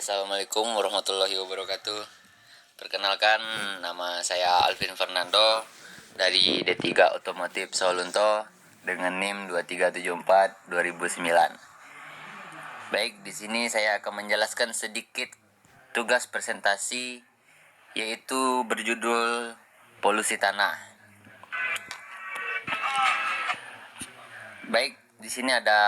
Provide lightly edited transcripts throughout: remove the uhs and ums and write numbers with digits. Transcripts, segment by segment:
Assalamualaikum warahmatullahi wabarakatuh. Perkenalkan, nama saya Alvin Fernando dari D3 Otomotif Sawalunto dengan NIM 2374 2009. Baik, di sini saya akan menjelaskan sedikit tugas presentasi, yaitu berjudul polusi tanah. Baik, di sini ada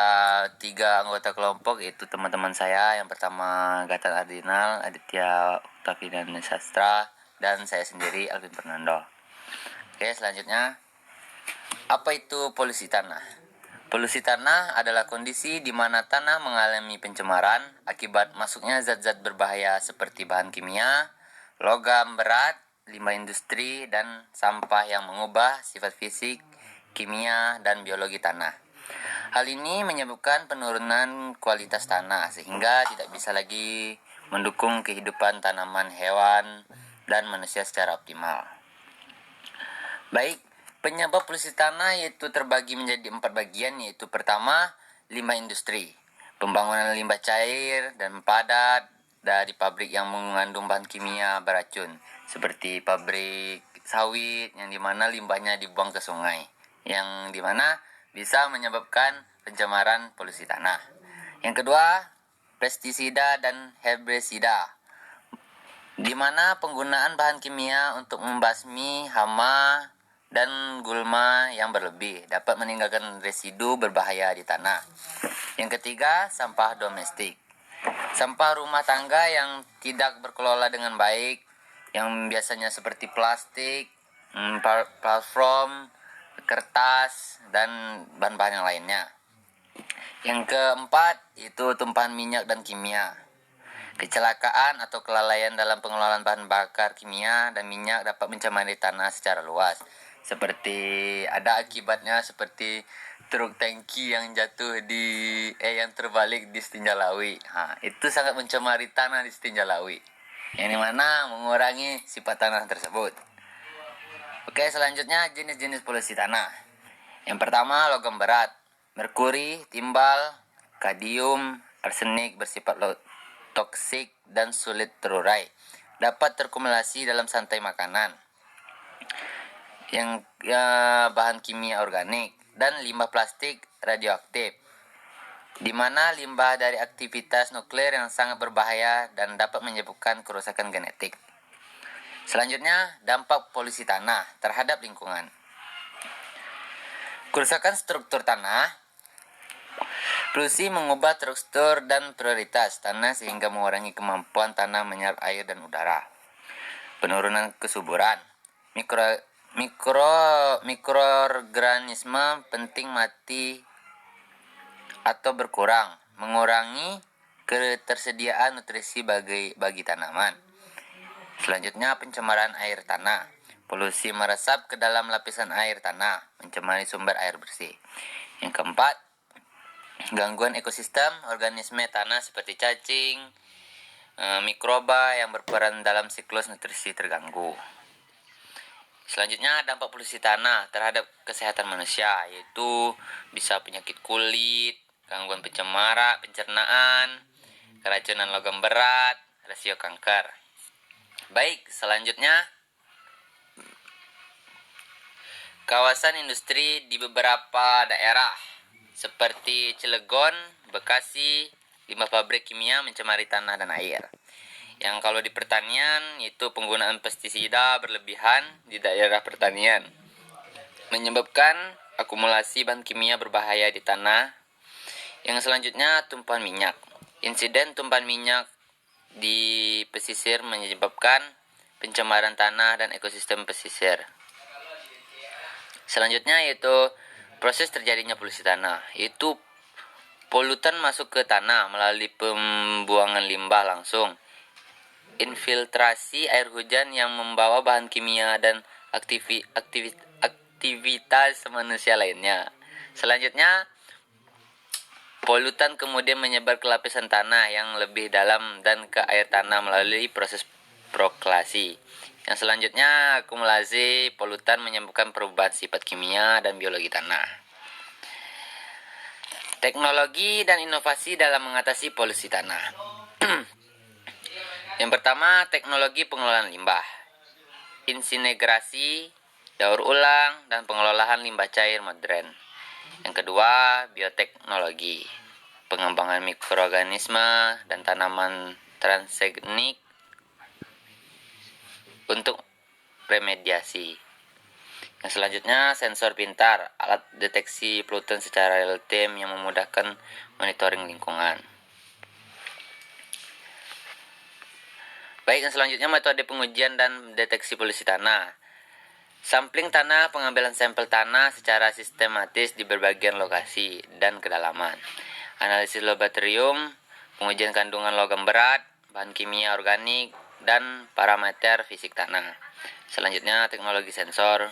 3 anggota kelompok, yaitu teman-teman saya. Yang pertama Gatot Ardinal, Aditya Octavian Sastra, dan saya sendiri Alvin Fernando. Oke, selanjutnya, apa itu polusi tanah? Polusi tanah adalah kondisi di mana tanah mengalami pencemaran akibat masuknya zat-zat berbahaya seperti bahan kimia, logam berat, limbah industri, dan sampah yang mengubah sifat fisik, kimia, dan biologi tanah. Hal ini menyebabkan penurunan kualitas tanah sehingga tidak bisa lagi mendukung kehidupan tanaman, hewan, dan manusia secara optimal. Baik, penyebab polusi tanah yaitu terbagi menjadi 4 bagian, yaitu pertama, limbah industri. Pembangunan limbah cair dan padat dari pabrik yang mengandung bahan kimia beracun, seperti pabrik sawit yang dimana limbahnya dibuang ke sungai, yang dimana bisa menyebabkan pencemaran polusi tanah. Yang kedua, pestisida dan herbisida, di mana penggunaan bahan kimia untuk membasmi hama dan gulma yang berlebih dapat meninggalkan residu berbahaya di tanah. Yang ketiga, sampah domestik. Sampah rumah tangga yang tidak berkelola dengan baik, yang biasanya seperti plastik, platform, kertas, dan bahan-bahan yang lainnya. Yang keempat, itu tumpahan minyak dan kimia. Kecelakaan atau kelalaian dalam pengelolaan bahan bakar kimia dan minyak dapat mencemari tanah secara luas. Seperti ada akibatnya seperti truk tangki yang jatuh yang terbalik di Setinjalawi. Itu sangat mencemari tanah di Setinjalawi, yang dimana mengurangi sifat tanah tersebut. Oke, selanjutnya jenis-jenis polusi tanah. Yang pertama, logam berat, merkuri, timbal, kadium, arsenik bersifat toksik dan sulit terurai, dapat terkumulasi dalam santai makanan. Yang bahan kimia organik dan limbah plastik radioaktif, di mana limbah dari aktivitas nuklir yang sangat berbahaya dan dapat menyebabkan kerusakan genetik. Selanjutnya, dampak polusi tanah terhadap lingkungan. Kerusakan struktur tanah. Polusi mengubah struktur dan prioritas tanah sehingga mengurangi kemampuan tanah menyerap air dan udara. Penurunan kesuburan. Mikroorganisme penting mati atau berkurang, mengurangi ketersediaan nutrisi bagi tanaman. Selanjutnya, pencemaran air tanah. Polusi meresap ke dalam lapisan air tanah, mencemari sumber air bersih. Yang keempat, gangguan ekosistem. Organisme tanah seperti cacing, mikroba yang berperan dalam siklus nutrisi terganggu. Selanjutnya, dampak polusi tanah terhadap kesehatan manusia, yaitu bisa penyakit kulit, gangguan pencernaan, keracunan logam berat, resiko kanker. Baik, selanjutnya, kawasan industri di beberapa daerah seperti Cilegon, Bekasi, limbah pabrik kimia mencemari tanah dan air. Yang kalau di pertanian, itu penggunaan pestisida berlebihan di daerah pertanian menyebabkan akumulasi bahan kimia berbahaya di tanah. Yang selanjutnya, tumpahan minyak. Insiden tumpahan minyak di pesisir menyebabkan pencemaran tanah dan ekosistem pesisir. Selanjutnya yaitu proses terjadinya polusi tanah, yaitu polutan masuk ke tanah melalui pembuangan limbah langsung, infiltrasi air hujan yang membawa bahan kimia, dan aktivitas manusia lainnya. Selanjutnya, polutan kemudian menyebar ke lapisan tanah yang lebih dalam dan ke air tanah melalui proses proklasi. Yang selanjutnya, akumulasi polutan menyebabkan perubahan sifat kimia dan biologi tanah. Teknologi dan inovasi dalam mengatasi polusi tanah. Yang pertama, teknologi pengelolaan limbah, insinerasi, daur ulang, dan pengelolaan limbah cair modern. Yang kedua, bioteknologi, pengembangan mikroorganisme dan tanaman transgenik untuk remediasi. Yang selanjutnya, sensor pintar, alat deteksi polutan secara real time yang memudahkan monitoring lingkungan. Baik, yang selanjutnya metode pengujian dan deteksi polusi tanah. Sampling tanah, pengambilan sampel tanah secara sistematis di berbagai lokasi dan kedalaman. Analisis laboratorium, pengujian kandungan logam berat, bahan kimia organik, dan parameter fisik tanah. Selanjutnya, teknologi sensor,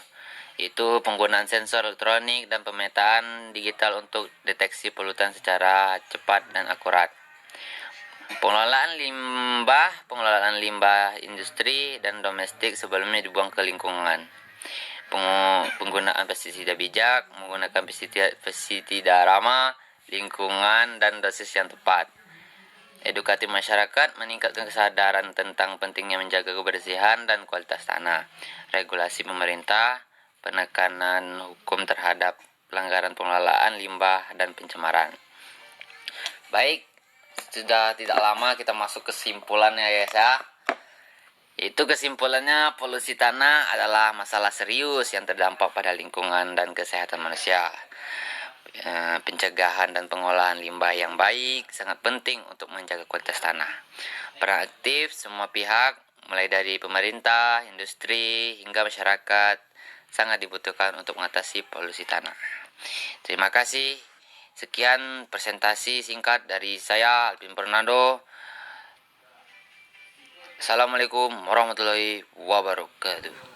yaitu penggunaan sensor elektronik dan pemetaan digital untuk deteksi polutan secara cepat dan akurat. Pengelolaan limbah industri dan domestik sebelumnya dibuang ke lingkungan. Penggunaan pestisida bijak, menggunakan pestisida ramah lingkungan dan dosis yang tepat. Edukasi masyarakat, meningkatkan kesadaran tentang pentingnya menjaga kebersihan dan kualitas tanah. Regulasi pemerintah, penekanan hukum terhadap pelanggaran pengelolaan limbah dan pencemaran. Baik, sudah tidak lama kita masuk kesimpulannya ya guys ya. Itu kesimpulannya, polusi tanah adalah masalah serius yang terdampak pada lingkungan dan kesehatan manusia. Pencegahan dan pengolahan limbah yang baik sangat penting untuk menjaga kualitas tanah. Peran aktif semua pihak, mulai dari pemerintah, industri, hingga masyarakat, sangat dibutuhkan untuk mengatasi polusi tanah. Terima kasih. Sekian presentasi singkat dari saya, Alvin Fernando. Assalamualaikum warahmatullahi wabarakatuh.